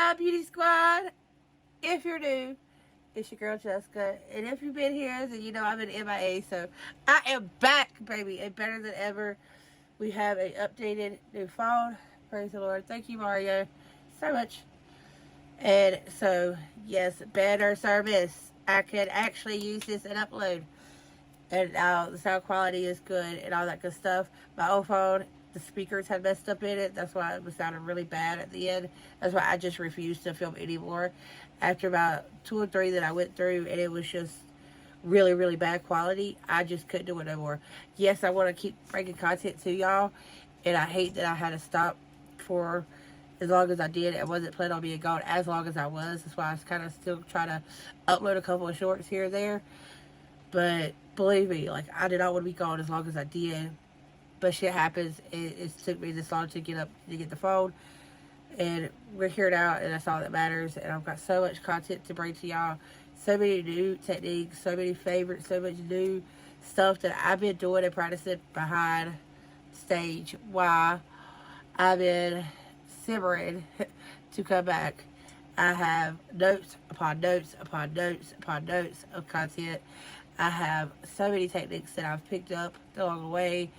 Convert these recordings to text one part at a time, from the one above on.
my beauty squad. If you're new, it's your girl Jessica. And if you've been here, then you know I've been MIA. So I am back, baby, and better than ever. We have an updated new phone. Praise the Lord. Thank you, Mario, so much. And so, yes, better service. I can actually use this and upload. And the sound quality is good and all that good stuff. My old phone, the speakers had messed up in it. That's why it was sounding really bad at the end. That's why I just refused to film anymore. After about 2 or 3 that I went through, and it was just really, really bad quality, I just couldn't do it no more. Yes, I want to keep bringing content to y'all, and I hate that I had to stop for as long as I did. I wasn't planning on being gone as long as I was. That's why I was kind of still trying to upload a couple of shorts here and there. But believe me, like, I did not want to be gone as long as I did. But shit happens. It took me this long to get the phone. And we're here now, and that's all that matters. And I've got so much content to bring to y'all. So many new techniques, so many favorites, so much new stuff that I've been doing and practicing behind stage while I've been simmering to come back. I have notes upon notes upon notes upon notes of content. I have so many techniques that I've picked up along the way.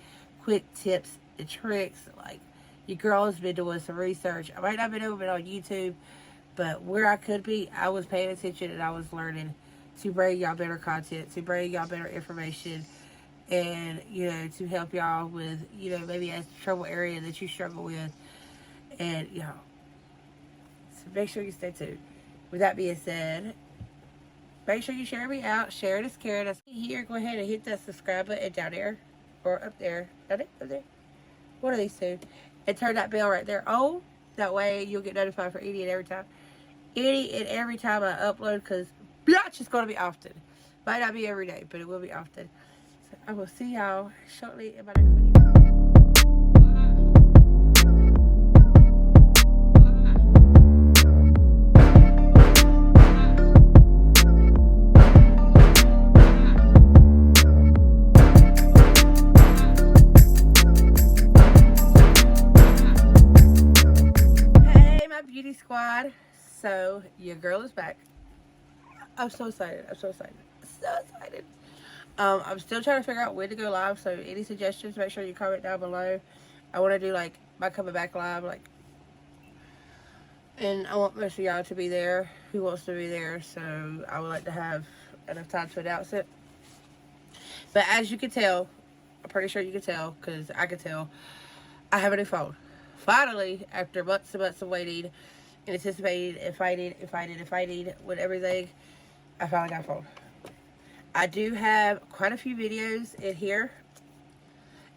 Quick tips and tricks. Like, your girl has been doing some research. I might not have been able to on YouTube, but where I could be, I was paying attention and I was learning to bring y'all better content, to bring y'all better information, and, you know, to help y'all with, you know, maybe a trouble area that you struggle with. And, you know, so make sure you stay tuned. With that being said, make sure you share me out. Share this care. That's here. Go ahead and hit that subscribe button down there. Or up there. Down there? Up there? One of these two. And turn that bell right there on. That way you'll get notified for any and every time. Any and every time I upload. Because bitch, it's going to be often. Might not be every day, but it will be often. So I will see y'all shortly in my next video. Squad, so your girl is back. I'm so excited. I'm so excited. So excited. I'm still trying to figure out when to go live, so any suggestions, make sure you comment down below. I want to do like my coming back live, like, and I want most of y'all to be there who wants to be there, so I would like to have enough time to announce it. But as you can tell, I'm pretty sure you can tell, because I can tell, I have a new phone. Finally, after months and months of waiting, and anticipating and fighting with everything, I finally got a phone. I do have quite a few videos in here,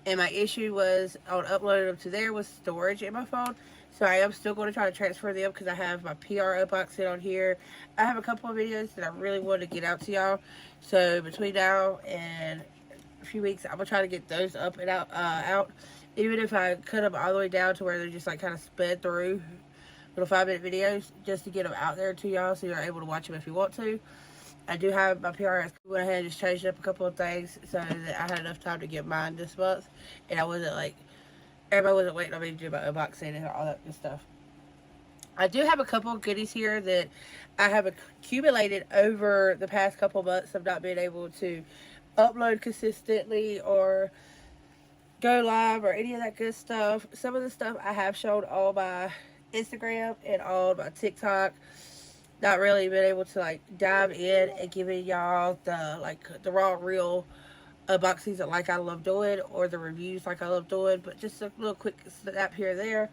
and my issue was on uploading them to there was storage in my phone. So I am still going to try to transfer them because I have my PR unboxing on here. I have a couple of videos that I really want to get out to y'all. So between now and a few weeks, I'm gonna try to get those up and out. Even if I cut them all the way down to where they're just like kind of sped through little 5-minute videos, just to get them out there to y'all so you're able to watch them if you want to. I do have my PRS. Went ahead and just changed up a couple of things so that I had enough time to get mine this month, and I wasn't like, everybody wasn't waiting on me to do my unboxing and all that good stuff. I do have a couple of goodies here that I have accumulated over the past couple months of not being able to upload consistently or go live or any of that good stuff. Some of the stuff I have shown on my Instagram and on my TikTok. Not really been able to like dive in and giving y'all the raw real unboxings like I love doing, or the reviews like I love doing, but just a little quick snap here and there.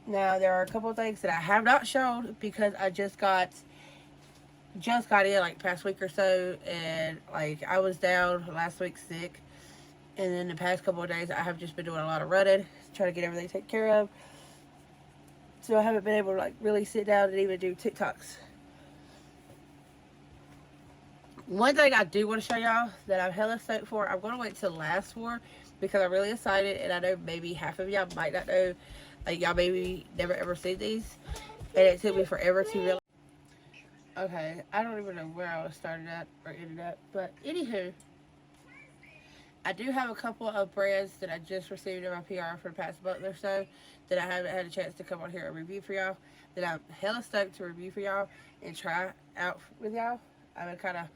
Now there are a couple of things that I have not shown because I just got in like past week or so, and like I was down last week sick, and then the past couple of days I have just been doing a lot of running, trying to get everything taken care of. So I haven't been able to like really sit down and even do TikToks. One thing I do want to show y'all that I'm hella stoked for, I'm going to wait till last for because I'm really excited, and I know maybe half of y'all might not know, like y'all maybe never ever seen these, and it took me forever to realize. Okay, I don't even know where I was started at or ended up, but anywho, I do have a couple of brands that I just received in my PR for the past month or so that I haven't had a chance to come on here and review for y'all. That I'm hella stoked to review for y'all and try out with y'all. I've been kind of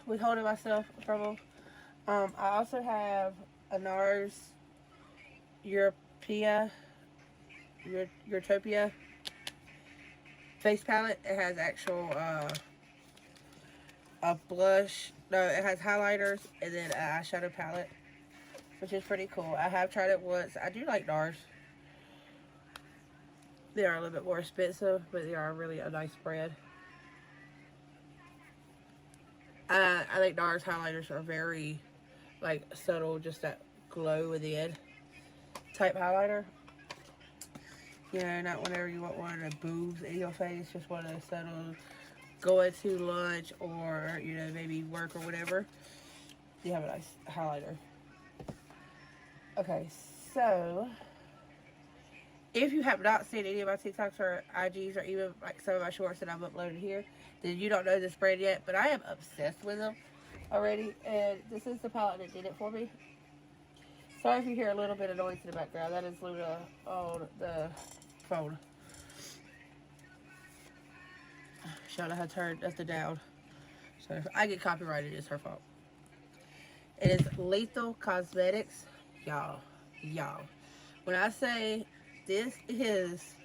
withholding myself from them. I also have a NARS Europea, Utopia face palette. It has actual a blush. No, it has highlighters and then an eyeshadow palette, which is pretty cool. I have tried it once. I do like NARS. They are a little bit more expensive, but they are really a nice brand. I think NARS highlighters are very like subtle, just that glow within type highlighter. You know, not whenever you want one of the boobs in your face, just one of those subtle going to lunch or, you know, maybe work or whatever. You have a nice highlighter. Okay, so if you have not seen any of my TikToks or IGs or even like some of my shorts that I've uploaded here, then you don't know this brand yet, but I am obsessed with them already, and this is the palette that did it for me. Sorry if you hear a little bit of noise in the background. That is Luna on the phone. Showing her turned nothing down. So if I get copyrighted, it's her fault. It is Lethal Cosmetics. Y'all. When I say this is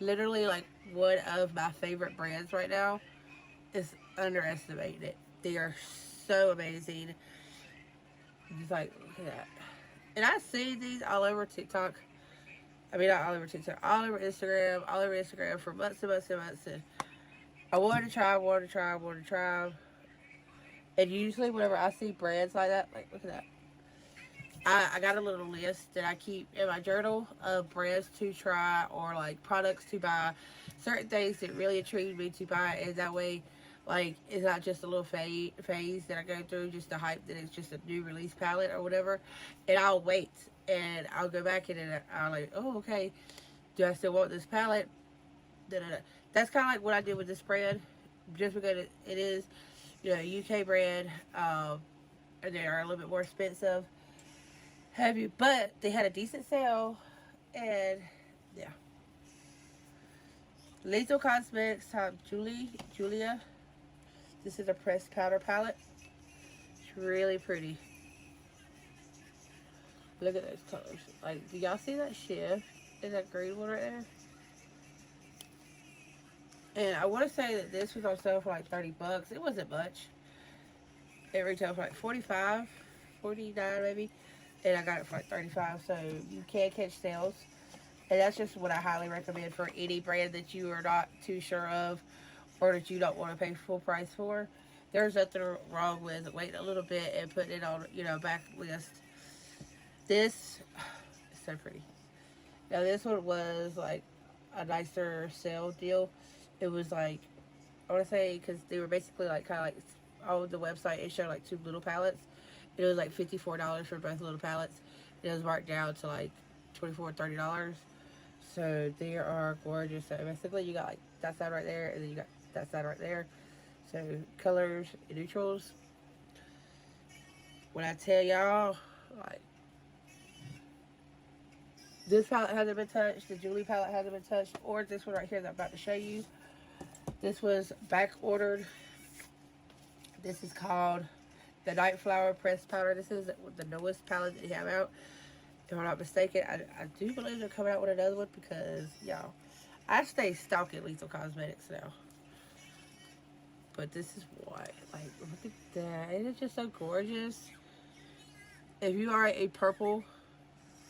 literally like one of my favorite brands right now, it's underestimated. They are so amazing. Just like, look at that. And I see these all over TikTok. I mean, not all over TikTok, all over Instagram for months and months and months. And I wanted to try. And usually whenever I see brands like that, like, look at that. I got a little list that I keep in my journal of brands to try or like products to buy, certain things that really intrigue me to buy, and that way, like, it's not just a little phase that I go through just to hype that it's just a new release palette or whatever, and I'll wait and I'll go back and I'll like, oh, okay, do I still want this palette? Da-da-da. That's kind of like what I did with this brand, just because it is, you know, a UK brand, and they are a little bit more expensive. Heavy, but they had a decent sale, and yeah. Lethal Cosmetics top Julia. This is a pressed powder palette. It's really pretty. Look at those colors. Like, do y'all see that shift in that green one right there? And I want to say that this was on sale for like 30 bucks. It wasn't much. It retailed for like 45, 49 maybe. And I got it for like 35, so you can catch sales. And that's just what I highly recommend for any brand that you are not too sure of or that you don't want to pay full price for. There's nothing wrong with waiting a little bit and putting it on, you know, back list. This is so pretty. Now this one was like a nicer sale deal. It was like, I want to say, because they were basically like kind of like on the website, it showed like two little palettes. It was like $54 for both little palettes. It was marked down to like $24, $30. So they are gorgeous. So basically you got like that side right there, and then you got that side right there. So colors and neutrals. When I tell y'all, like, this palette hasn't been touched, the Julie palette hasn't been touched, or this one right here that I'm about to show you. This was back ordered. This is called the Night Flower Pressed Powder. This is the newest palette that they have out. If I'm not mistaken, I do believe they're coming out with another one because, y'all, I stay stalking Lethal Cosmetics now. But this is what, like, look at that. Isn't it just so gorgeous? If you are a purple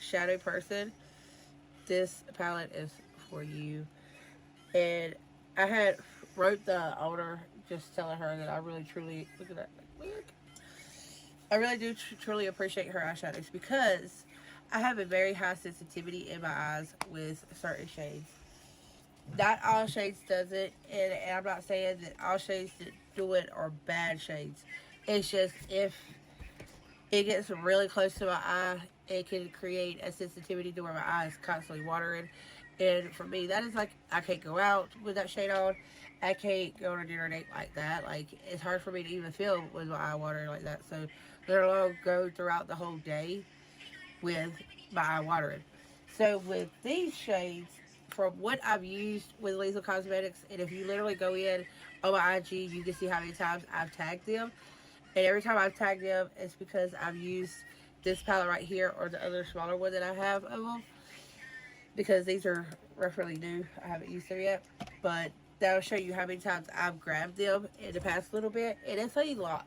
shadow person, this palette is for you. And I had wrote the owner just telling her that I really truly, look at that, like, look. I really do truly appreciate her eyeshadows because I have a very high sensitivity in my eyes with certain shades. Not all shades does it, and I'm not saying that all shades that do it are bad shades. It's just if it gets really close to my eye, it can create a sensitivity to where my eye is constantly watering. And for me, that is like, I can't go out with that shade on. I can't go on a dinner date like that. Like, it's hard for me to even feel with my eye watering like that. So literally go throughout the whole day with my eye watering. So with these shades, from what I've used with Lethal Cosmetics, and if you literally go in on my IG, you can see how many times I've tagged them. And every time I've tagged them, it's because I've used this palette right here or the other smaller one that I have of them. Because these are roughly new. I haven't used them yet. But that'll show you how many times I've grabbed them in the past little bit. And it's a lot.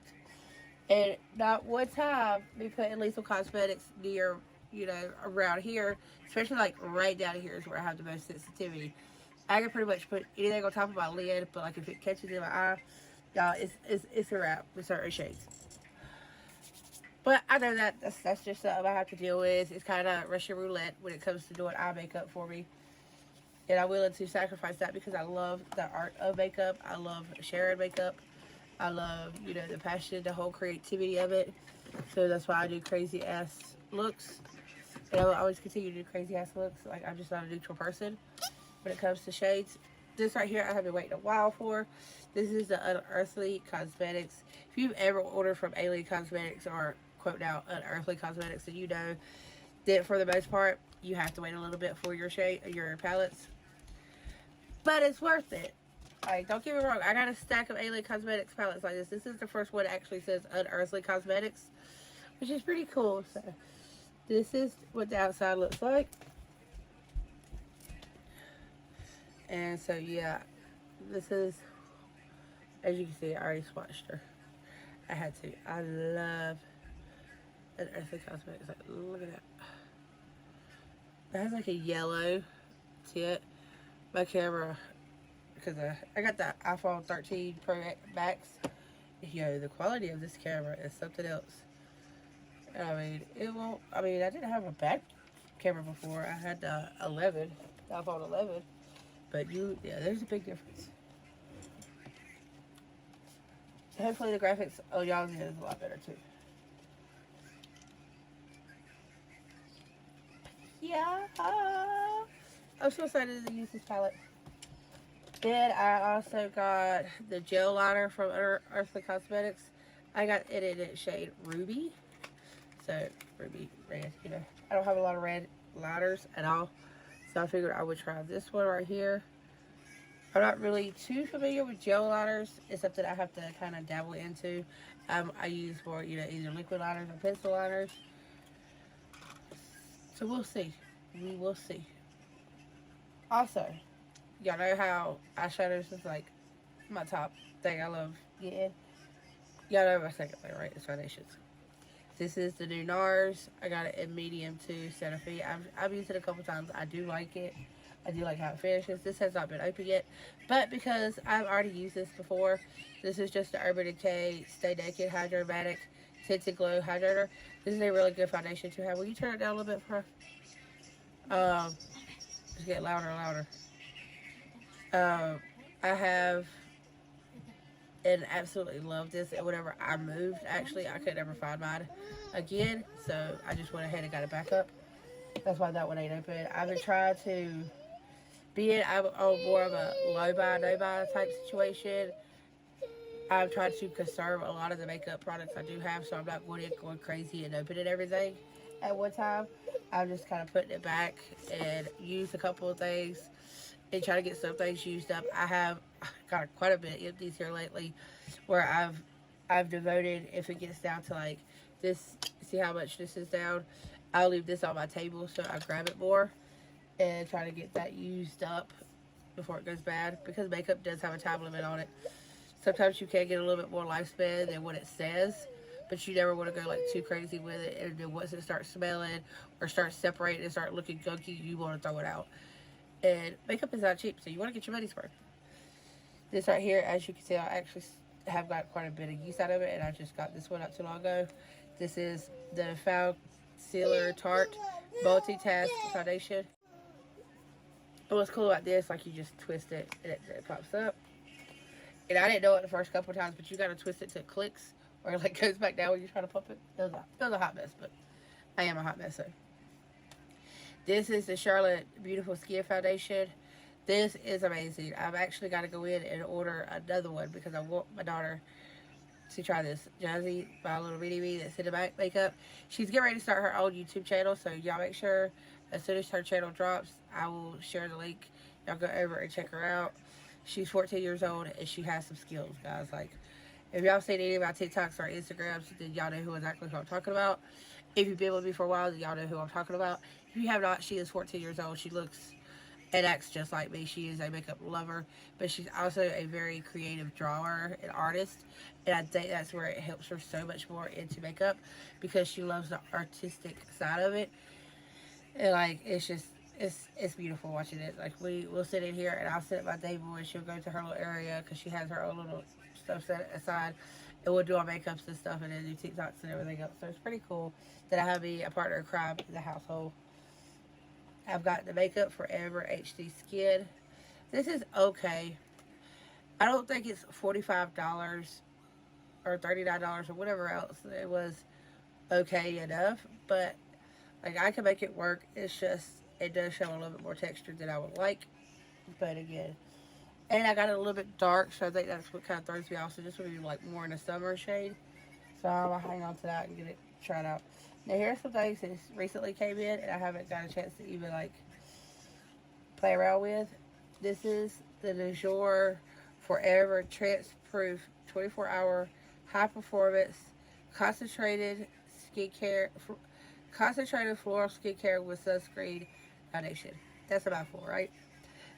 And not one time me putting Lethal Cosmetics near, you know, around here, especially like right down here is where I have the most sensitivity. I can pretty much put anything on top of my lid, but like if it catches in my eye, y'all, it's a wrap with certain shades. But I know that's just something I have to deal with. It's kind of Russian roulette when it comes to doing eye makeup for me. And I'm willing to sacrifice that because I love the art of makeup. I love sharing makeup. I love, you know, the passion, the whole creativity of it. So that's why I do crazy ass looks. And I will always continue to do crazy ass looks. Like, I'm just not a neutral person when it comes to shades. This right here I have been waiting a while for. This is the Unearthly Cosmetics. If you've ever ordered from Alien Cosmetics or quote now Unearthly Cosmetics, then you know that for the most part you have to wait a little bit for your shade, your palettes. But it's worth it. Like, don't get me wrong, I got a stack of Alien Cosmetics palettes like this. This is the first one that actually says Unearthly Cosmetics, which is pretty cool. So this is what the outside looks like. And so yeah, this is, as you can see, I already swatched her. I had to. I love Unearthly Cosmetics. Like, look at that. It has like a yellow tint. My camera, because I got the iPhone 13 Pro Max. Yo, the quality of this camera is something else. I mean, I didn't have a bad camera before. I had the 11, the iPhone 11. But yeah, there's a big difference. Hopefully the graphics on y'all's end is a lot better too. Yeah. I'm so excited to use this palette. Then I also got the gel liner from Unearthly Cosmetics. I got it in its shade Ruby. So, Ruby red, you know. I don't have a lot of red liners at all. So I figured I would try this one right here. I'm not really too familiar with gel liners. It's something I have to kind of dabble into. I use for, you know, either liquid liners or pencil liners. So we'll see. We will see. Also, y'all know how eyeshadows is like my top thing I love getting. Y'all know my second thing, right? It's foundations. This is the new NARS. I got it in medium to Santa Fe. I've used it a couple times. I do like it. I do like how it finishes. This has not been open yet, but because I've already used this before, this is just the Urban Decay Stay Naked Hydromatic Tinted Glow Hydrator. This is a really good foundation to have. Will you turn it down a little bit for just get louder and louder. I have and absolutely love this. And whenever I moved, actually, I could never find mine again, so I just went ahead and got it back up. That's why that one ain't open. I've been trying to I'm on more of a low buy, no buy type situation. I've tried to conserve a lot of the makeup products I do have, so I'm not going crazy and opening everything at one time. I'm just kind of putting it back and use a couple of things and try to get some things used up. I have got quite a bit of empties here lately where I've devoted, if it gets down to like this, see how much this is down, I'll leave this on my table so I grab it more and try to get that used up before it goes bad, because makeup does have a time limit on it. Sometimes you can get a little bit more lifespan than what it says, but you never want to go like too crazy with it, and then once it starts smelling or starts separating and start looking gunky, you want to throw it out. And makeup is not cheap, so you want to get your money's worth. This right here, as you can see, I actually have got quite a bit of use out of it, and I just got this one not too long ago. This is the Foul Sealer Tarte Multitask Foundation. But what's cool about this, like, you just twist it and it pops up. And I didn't know it the first couple of times, but you gotta twist it till it clicks or it like goes back down when you're trying to pump it. It was a hot mess, but I am a hot mess. So this is the Charlotte Beautiful Skin Foundation. This is amazing. I've actually got to go in and order another one because I want my daughter to try this Jazzy by Little Bitty Me that's in the back makeup. She's getting ready to start her own YouTube channel, so y'all make sure as soon as her channel drops, I will share the link. Y'all go over and check her out. She's 14 years old and she has some skills, guys. Like, if y'all seen any of my TikToks or Instagrams, then y'all know who exactly who I'm talking about. If you've been with me for a while, then y'all know who I'm talking about. If you have not, she is 14 years old. She looks and acts just like me. She is a makeup lover, but she's also a very creative drawer and artist. And I think that's where it helps her so much more into makeup, because she loves the artistic side of it. And like, it's just, it's beautiful watching it. Like, we'll sit in here and I'll sit at my table and she'll go to her little area because she has her own little stuff set aside, and we'll do our makeups and stuff and then do TikToks and everything else. So it's pretty cool that I have a partner in crime in the household. I've got the Makeup Forever HD Skin. This is okay. I don't think it's $45 or $39 or whatever else it was okay enough, but like, I can make it work. It's just, it does show a little bit more texture than I would like. But again, and I got it a little bit dark, so I think that's what kind of throws me off. So this would be like more in a summer shade. So I'm going to hang on to that and get it tried out. Now here's some things that recently came in and I haven't got a chance to even like play around with. This is the jour Forever Trance Proof 24-hour high performance concentrated skincare, concentrated floral skincare with sunscreen foundation. That's about full, right?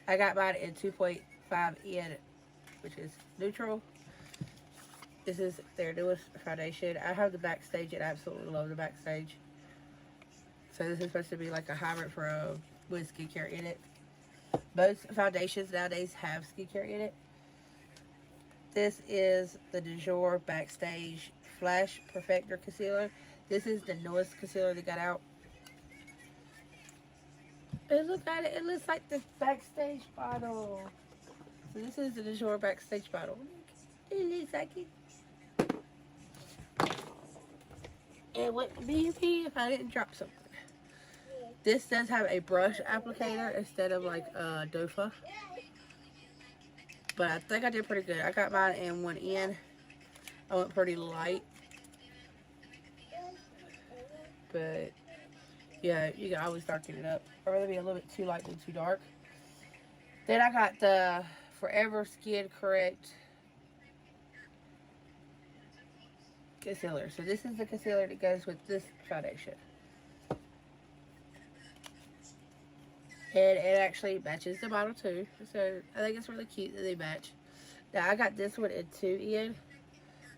I got mine in 2.5 in, which is neutral. This is their newest foundation. I have the Backstage and I absolutely love the Backstage. So this is supposed to be like a hybrid with skincare in it. Most foundations nowadays have skincare in it. This is the jour Backstage Flash Perfector Concealer. This is the newest concealer they got out. And look at it. It looks like the Backstage bottle. So this is the jour Backstage bottle. It looks like it. It wouldn't be me if I didn't drop something. This does have a brush applicator instead of like a dofa. But I think I did pretty good. I got mine in 1 in. I went pretty light. But yeah, you can always darken it up. I'd rather be a little bit too light than too dark. Then I got the Forever Skin Correct concealer. So this is the concealer that goes with this foundation. And it actually matches the bottle too. So I think it's really cute that they match. Now I got this one in 2 in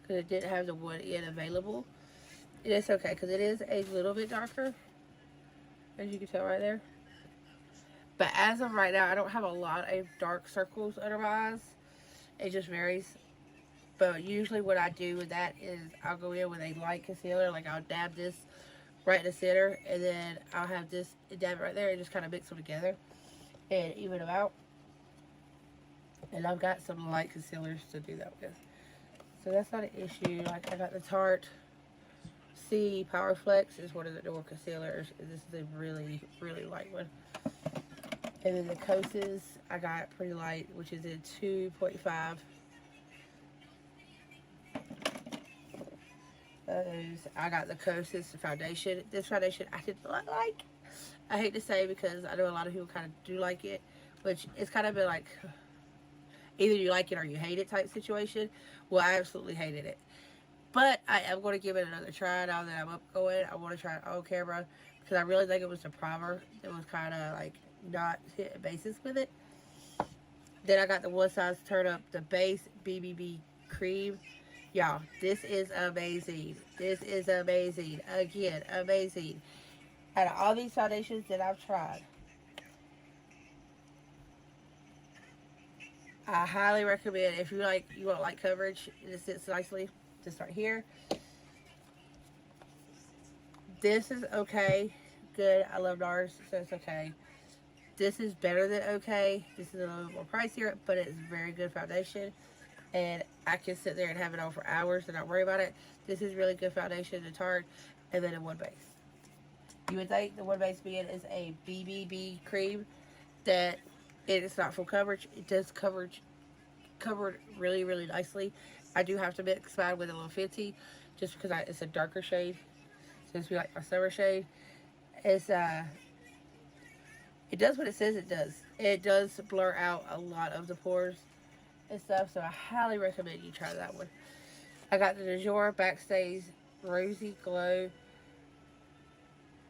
because it didn't have the 1 in available. And it's okay because it is a little bit darker, as you can tell right there. But as of right now, I don't have a lot of dark circles under my eyes. It just varies. But usually what I do with that is I'll go in with a light concealer. Like, I'll dab this right in the center, and then I'll have this dab it right there and just kind of mix them together and even them out. And I've got some light concealers to do that with. So that's not an issue. Like, I got the Tarte C Power Flex is one of the newer concealers. This is a really, really light one. And then the Kosas I got pretty light, which is in 2.5. I got the Kosas foundation. This foundation I did not like. I hate to say, because I know a lot of people kind of do like it, which it's kind of been like either you like it or you hate it type situation. Well, I absolutely hated it. But I am going to give it another try now that I'm up going. I want to try it on camera because I really think it was the primer that was kind of like not hitting basis with it. Then I got the One Size Turn Up, the base BBB cream. Y'all, this is amazing. This is amazing. Again, amazing. Out of all these foundations that I've tried, I highly recommend, if you want light coverage, it sits nicely to start here. This is okay. Good. I love NARS, so it's okay. This is better than okay. This is a little bit more pricier, but it's very good foundation. And I can sit there and have it on for hours and not worry about it. This is really good foundation, the Tarte, and then a one base. You would think the one base being is a BBB cream that it is not full coverage. It does cover really, really nicely. I do have to mix mine with a little Fenty just because it's a darker shade. So it's like my summer shade. It's it does what it says it does. It does blur out a lot of the pores and stuff. So I highly recommend you try that one. I got the jour Backstage Rosy Glow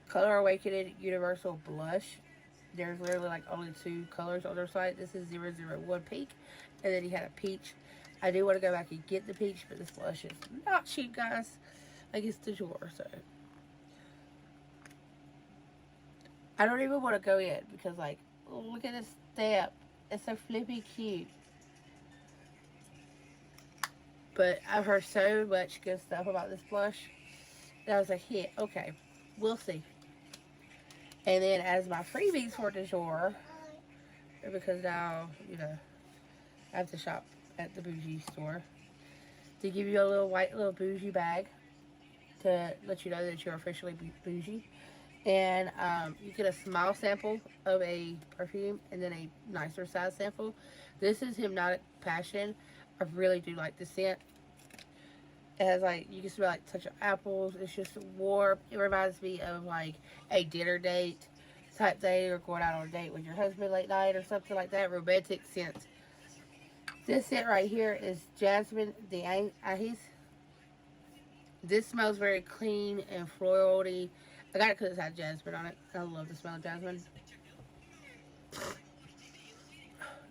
Color Awakening Universal Blush. There's literally like only 2 colors on their site. This is 001 Pink, and then he had a peach. I do want to go back and get the peach, but this blush is not cheap, guys. Like, it's the jour, so I don't even want to go in because, like, look at this stamp. It's so flippy cute. But I've heard so much good stuff about this blush that I was like, yeah, okay, we'll see. And then as my freebies for the jour, because now, you know, I have to shop at the bougie store, to give you a little white little bougie bag to let you know that you're officially bougie. And you get a small sample of a perfume and then a nicer size sample. This is Hypnotic Passion. I really do like the scent. It has like, you can smell like touch of apples. It's just warm. It reminds me of like a dinner date type thing, or going out on a date with your husband late night or something like that. Romantic scent. This scent right here is Jasmine the Ahis. This smells very clean and florally. I got it because it had jasmine on it. I love the smell of jasmine.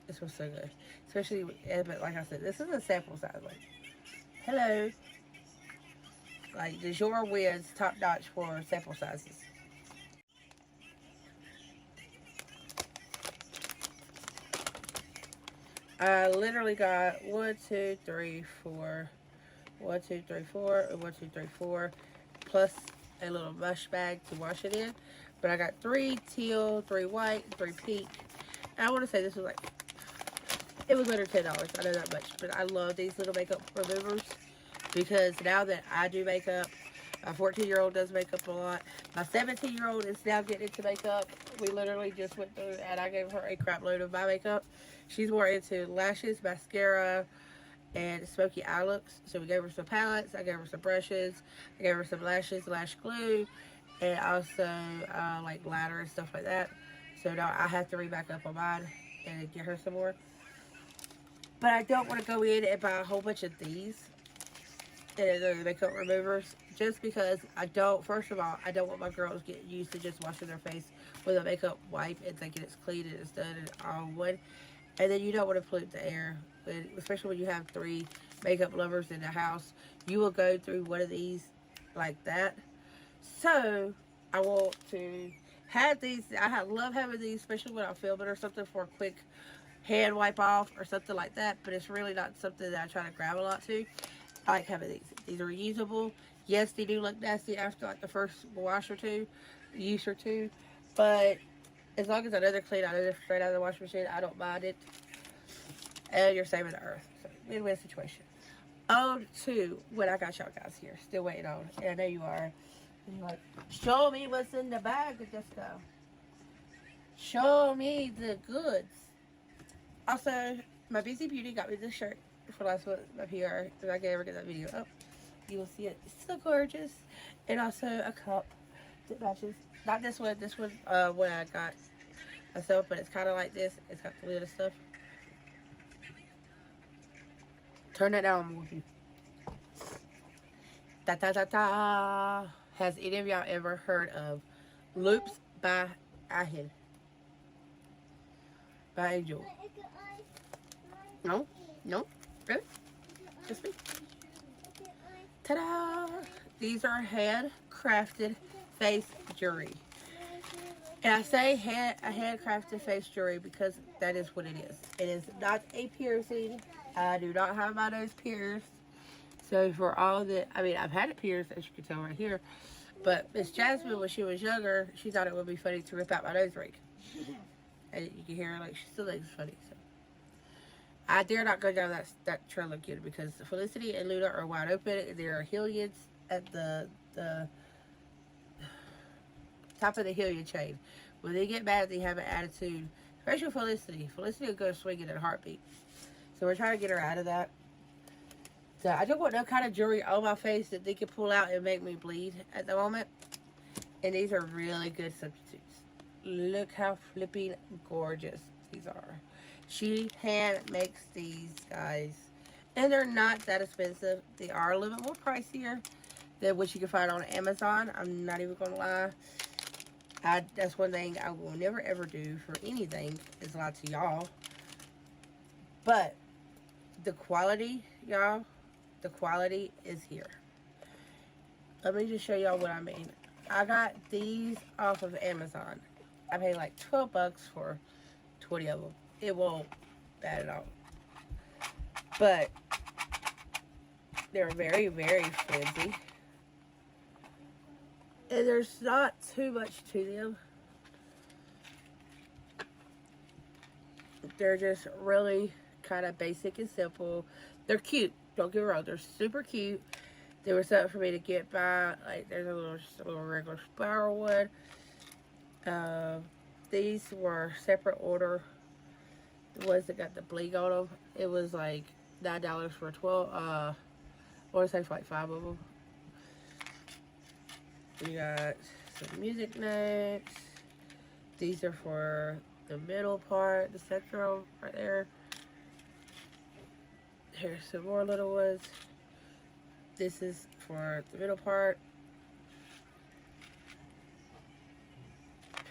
It smells so good. Especially, but like I said, this is a sample size. Like, hello. Like, the jour wins top notch for sample sizes. I literally got 1, 2, 3, 4, 1, 2, 3, 4, and 1, 2, 3, 4, plus a little mush bag to wash it in. But I got 3 teal, 3 white, 3 pink. And I want to say this was like, it was under $10. I know that much. But I love these little makeup removers because now that I do makeup, my 14-year-old does makeup a lot. My 17-year-old is now getting into makeup. We literally just went through and I gave her a crap load of my makeup. She's more into lashes, mascara, and smoky eye looks. So we gave her some palettes. I gave her some brushes. I gave her some lashes, lash glue, and also like glitter and stuff like that. So now I have to read back up on mine and get her some more. But I don't want to go in and buy a whole bunch of these and the makeup removers, just because I don't, first of all, I don't want my girls to get used to just washing their face with a makeup wipe and thinking it's clean and it's done and all in one. And then you don't want to pollute the air, especially when you have 3 makeup lovers in the house. You will go through one of these like that. So I want to have these. I love having these, especially when I'm filming or something, for a quick hand wipe off or something like that. But it's really not something that I try to grab a lot to. I like having these. These are reusable. Yes, they do look nasty after like the first wash or two, use or two, but as long as I know they're clean, I know they're straight out of the washing machine, I don't mind it. And you're saving the earth. So, win-win situation. On to what I got y'all guys here. Still waiting on. And I know you are. And you're like, show me what's in the bag, Disco. Show me the goods. Also, my Busy Beauty got me this shirt for last month, my PR. If I can ever get that video up, you will see it. It's so gorgeous. And also a cup that matches. Not this one. This one, what I got myself, but it's kind of like this. It's got the lid and stuff. Turn that down, movie. Da da da da. Has any of y'all ever heard of Loops by Ahin? By Angel? No? No? Really? Just me? Ta-da! These are handcrafted face jewelry. And I say handcrafted face jewelry because that is what it is. It is not a piercing. I do not have my nose pierced. So for all that, I mean, I've had it pierced, as you can tell right here. But Miss Jasmine, when she was younger, she thought it would be funny to rip out my nose ring. And you can hear her, like, she still thinks it's funny. So I dare not go down that trail again because Felicity and Luna are wide open. There are Hillians at the top of the Hillian chain. When they get mad, they have an attitude. Especially Felicity. Felicity will go swinging in a heartbeat. So we're trying to get her out of that. So I don't want no kind of jewelry on my face that they can pull out and make me bleed at the moment. And these are really good substitutes. Look how flipping gorgeous these are. She hand makes these, guys. And they're not that expensive. They are a little bit more pricier than what you can find on Amazon. I'm not even going to lie. That's one thing I will never ever do for anything is lie to y'all. But the quality, y'all, the quality is here. Let me just show y'all what I mean. I got these off of Amazon. I paid like 12 bucks for 20 of them. It won't bad at all. But they're very, very flimsy. And there's not too much to them. They're just really kind of basic and simple. They're cute. Don't get me wrong. They're super cute. There was something for me to get by. Like, there's just a little regular spiral one. These were separate order. The ones that got the bling on them. It was like $9 for 12. I want to say for like 5 of them. We got some music notes. These are for the middle part, the sector right there. Here's some more little ones. This is for the middle part.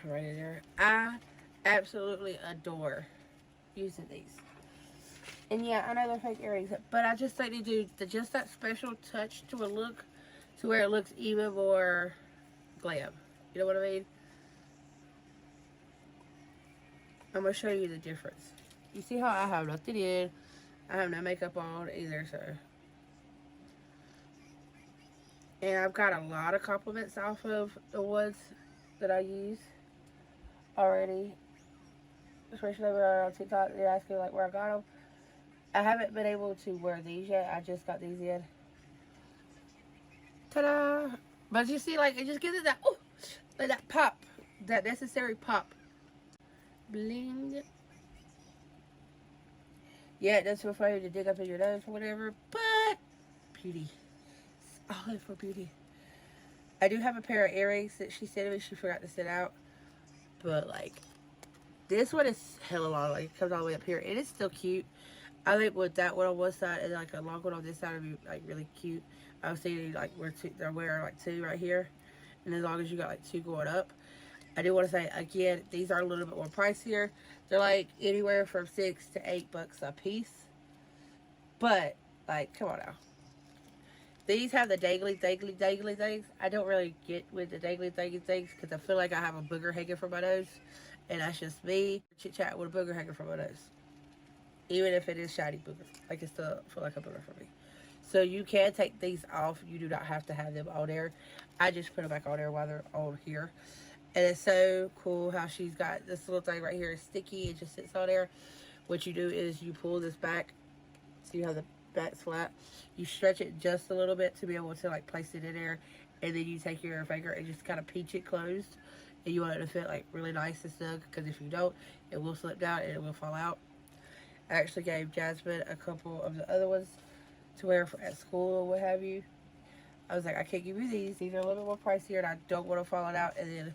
Right in there. I absolutely adore using these. And yeah, I know they're fake earrings, but I just think they do just that special touch to a look to where it looks even more glam. You know what I mean? I'm going to show you the difference. You see how I have nothing in. I have no makeup on either, so. And I've got a lot of compliments off of the ones that I use already. Especially over on TikTok, they're asking like where I got them. I haven't been able to wear these yet. I just got these in. Ta-da! But you see, like, it just gives it that, ooh, like that pop. That necessary pop. Bling. Yeah, that's so funny to dig up in your nose or whatever. But, beauty. It's all in for beauty. I do have a pair of earrings that she said to me she forgot to send out. But, like, this one is hella long. Like, it comes all the way up here. It is still cute. I think with that one on one side and like a long one on this side would be like really cute. I was thinking like they're wearing like 2 right here. And as long as you got like 2 going up. I do want to say again, these are a little bit more pricier. They're like anywhere from 6 to 8 bucks a piece. But like, come on now. These have the dangly things. I don't really get with the dangly things because I feel like I have a booger hanging from my nose. And that's just me. Chit chat with a booger hanging from my nose. Even if it is shiny booger. Like, it still feel like a booger for me. So you can take these off. You do not have to have them on there. I just put them back on there while they're on here. And it's so cool how she's got this little thing right here. It's sticky. It just sits on there. What you do is you pull this back. So you have the back flat. You stretch it just a little bit to be able to like place it in there. And then you take your finger and just kind of pinch it closed. And you want it to fit like really nice and snug. Because if you don't, it will slip down and it will fall out. I actually gave Jasmine a couple of the other ones to wear for, at school or what have you. I was like, I can't give you these. These are a little bit more pricier and I don't want to fall it out. And then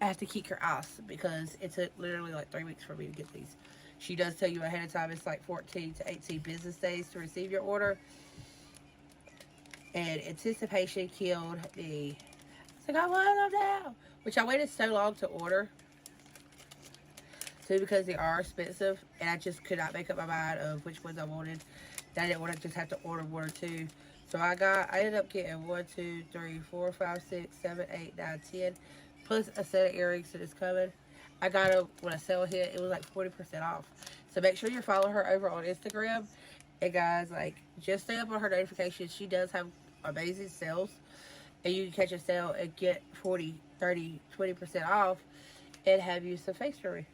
I have to keep her ice because it took literally like 3 weeks for me to get these. She does tell you ahead of time it's like 14 to 18 business days to receive your order. And anticipation killed me. It's like, I want them now. Which I waited so long to order. Too, because they are expensive. And I just could not make up my mind of which ones I wanted. I didn't want to just have to order 1 or 2. So I ended up getting 1, 2, 3, 4, 5, 6, 7, 8, 9, 10. Plus a set of earrings that is coming. I got them when a sale hit. It was like 40% off. So make sure you follow her over on Instagram. And guys, like, just stay up on her notifications. She does have amazing sales. And you can catch a sale and get 40, 30, 20% off. And have you some face jewelry.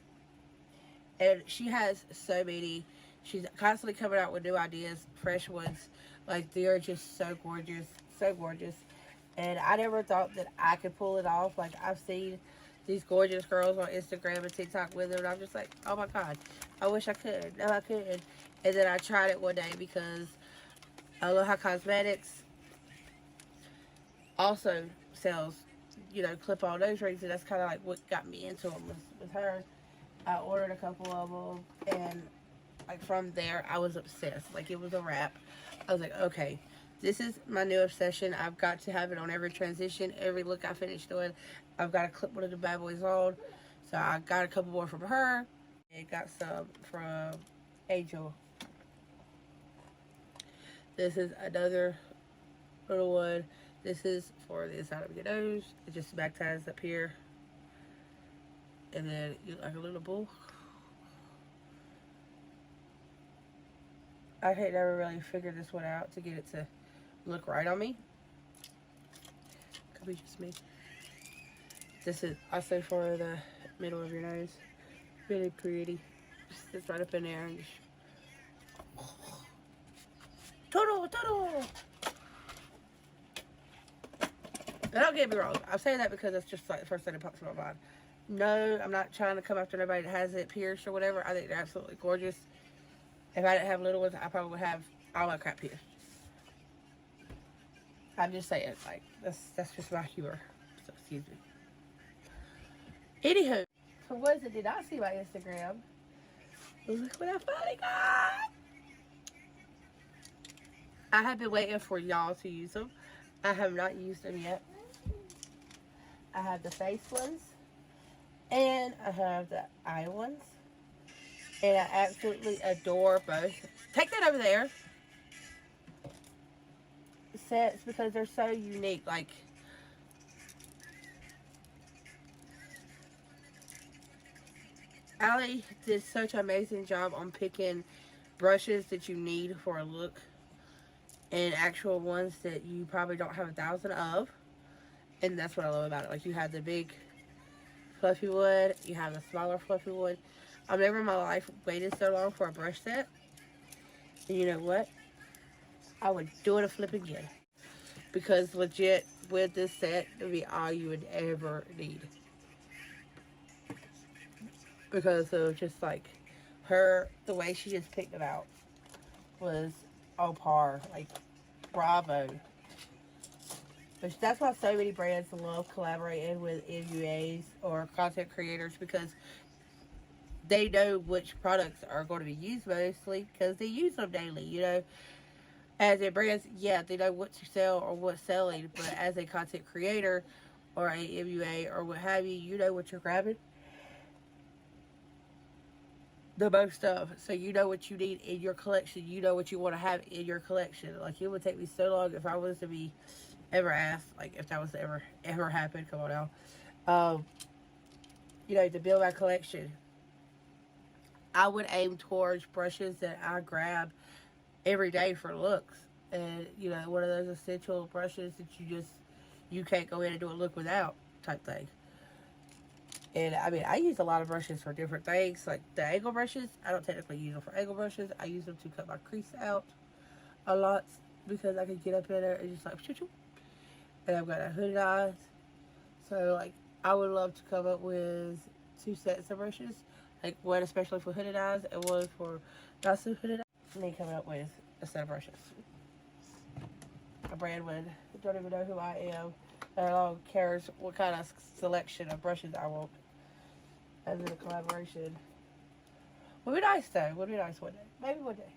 And she has so many. She's constantly coming out with new ideas, fresh ones. Like, they are just so gorgeous. So gorgeous. And I never thought that I could pull it off. Like, I've seen these gorgeous girls on Instagram and TikTok with them. And I'm just like, oh my God. I wish I could. No, I couldn't. And then I tried it one day because Aloha Cosmetics also sells, you know, clip-on nose rings, and that's kind of like what got me into them was with her. I ordered a couple of them, and like from there, I was obsessed. Like it was a wrap. I was like, okay, this is my new obsession. I've got to have it on every transition, every look I finish doing. I've got to clip one of the bad boys on. So I got a couple more from her. And got some from Angel. This is another little one. This is for the inside of your nose. It just back ties up here. And then you look like a little bull. I had never really figured this one out to get it to look right on me. Could be just me. This is also for the middle of your nose. Really pretty. Just sits right up in there and just... Total! And don't get me wrong. I'm saying that because that's just like the first thing that pops in my mind. No, I'm not trying to come after nobody that has it pierced or whatever. I think they're absolutely gorgeous. If I didn't have little ones, I probably would have all my crap pierced. I'm just saying, like, that's just my humor. So, excuse me. Anywho, for ones that did not see my Instagram, look what I finally got! I have been waiting for y'all to use them. I have not used them yet. I have the face ones, and I have the eye ones. And I absolutely adore both. Take that over there. Sets because they're so unique. Like, Allie did such an amazing job on picking brushes that you need for a look, and actual ones that you probably don't have 1,000 of. And that's what I love about it. Like, you have the big fluffy wood, you have the smaller fluffy wood. I've never in my life waited so long for a brush set. And you know what? I would do it a flip again. Because legit, with this set, it would be all you would ever need. Because of just like her, the way she just picked it out was on par. Like, bravo. But that's why so many brands love collaborating with MUAs or content creators, because they know which products are going to be used mostly because they use them daily, you know. As a brand, yeah, they know what to sell or what's selling, but as a content creator or a MUA or what have you, you know what you're grabbing the most of. So you know what you need in your collection. You know what you want to have in your collection. Like, it would take me so long if I was to be ever asked, like, if that was to ever happen, come on now, you know, to build my collection. I would aim towards brushes that I grab every day for looks. And, you know, one of those essential brushes that you can't go in and do a look without type thing. And, I mean, I use a lot of brushes for different things. Like, the angle brushes, I don't technically use them for angle brushes. I use them to cut my crease out a lot because I can get up in there and just like, choo-choo. And I've got a hooded eyes. So, like, I would love to come up with 2 sets of brushes. Like, one especially for hooded eyes and one for not so hooded eyes. And then coming up with a set of brushes. A brand would don't even know who I am. And I don't care what kind of selection of brushes I want. As in a collaboration. Would be nice though. Would be nice one day. Maybe one day.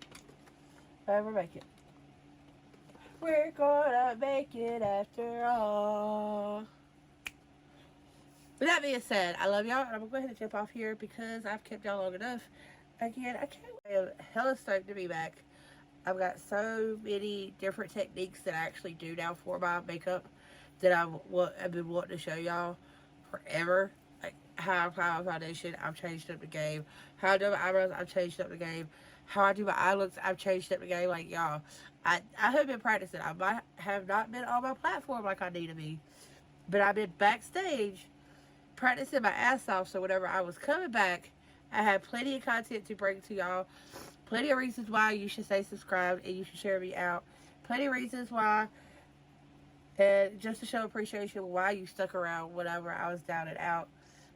If I ever make it. We're gonna make it after all. With that being said, I love y'all, and I'm gonna go ahead and jump off here because I've kept y'all long enough. Again, I can't wait. I'm hella stoked to be back. I've got so many different techniques that I actually do now for my makeup that I've been wanting to show y'all forever. Like, how I apply my foundation, I've changed up the game. How I do my eyebrows, I've changed up the game. How I do my eye looks, I've changed up the game. Like, y'all, I have been practicing. I might have not been on my platform like I need to be, but I've been backstage practicing my ass off, so whenever I was coming back, I had plenty of content to bring to y'all. Plenty of reasons why you should stay subscribed and you should share me out. Plenty of reasons why, and just to show appreciation why you stuck around whenever I was down and out.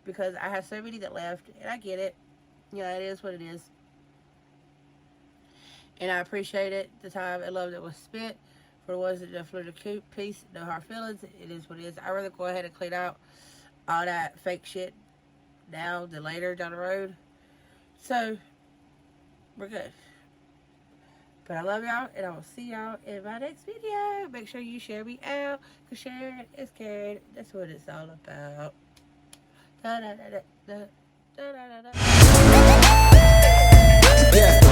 Because I have so many that left, and I get it. You know, it is what it is. And I appreciate it, the time and love that was spent. For the ones that just flew the coop, peace, no hard feelings. It is what it is. I'd rather go ahead and clean out all that fake shit now than later down the road. So, we're good. But I love y'all, and I will see y'all in my next video. Make sure you share me out, because sharing is caring. That's what it's all about. Da, da, da, da, da, da, da, da. Yeah.